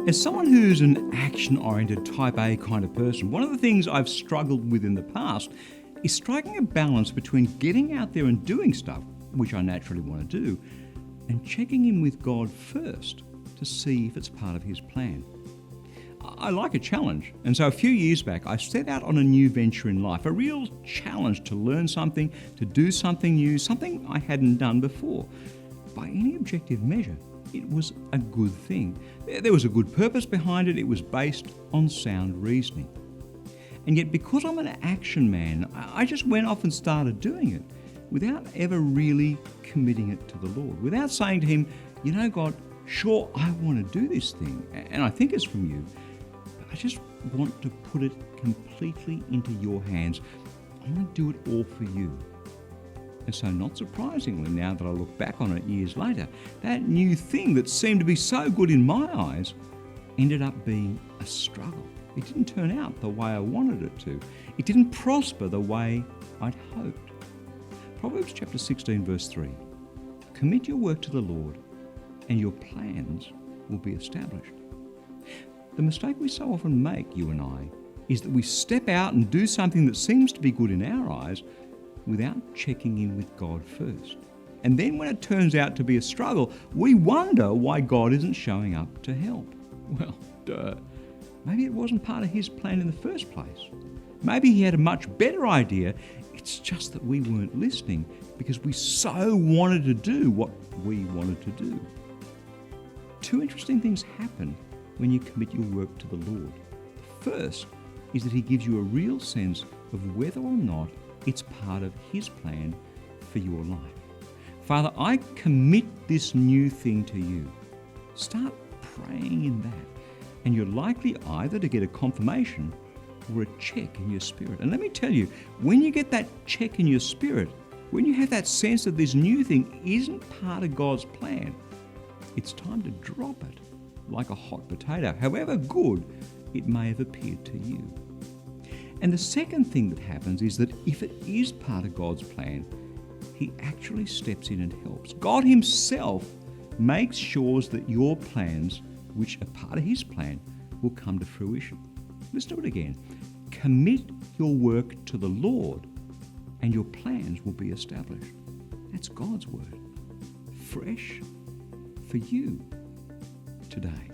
As someone who's an action-oriented type A kind of person, one of the things I've struggled with in the past is striking a balance between getting out there and doing stuff, which I naturally want to do, and checking in with God first to see if it's part of His plan. I like a challenge, and so a few years back I set out on a new venture in life, a real challenge to learn something, to do something new, something I hadn't done before. By any objective measure, it was a good thing. There was a good purpose behind it. It was based on sound reasoning. And yet, because I'm an action man, I just went off and started doing it without ever really committing it to the Lord, without saying to Him, you know, God, sure, I want to do this thing, and I think it's from you, but I just want to put it completely into your hands. I want to do it all for you. And so, not surprisingly, now that I look back on it years later, that new thing that seemed to be so good in my eyes ended up being a struggle. It didn't turn out the way I wanted it to. It didn't prosper the way I'd hoped. Proverbs chapter 16, verse 3. Commit your work to the Lord, and your plans will be established. The mistake we so often make, you and I, is that we step out and do something that seems to be good in our eyes without checking in with God first. And then when it turns out to be a struggle, we wonder why God isn't showing up to help. Well, duh. Maybe it wasn't part of His plan in the first place. Maybe He had a much better idea. It's just that we weren't listening because we so wanted to do what we wanted to do. Two interesting things happen when you commit your work to the Lord. The first is that He gives you a real sense of whether or not it's part of His plan for your life. Father, I commit this new thing to you. Start praying in that, and you're likely either to get a confirmation or a check in your spirit. And let me tell you, when you get that check in your spirit, when you have that sense that this new thing isn't part of God's plan, it's time to drop it like a hot potato, however good it may have appeared to you. And the second thing that happens is that if it is part of God's plan, He actually steps in and helps. God Himself makes sure that your plans, which are part of His plan, will come to fruition. Let's do it again. Commit your work to the Lord, and your plans will be established. That's God's word, fresh for you today.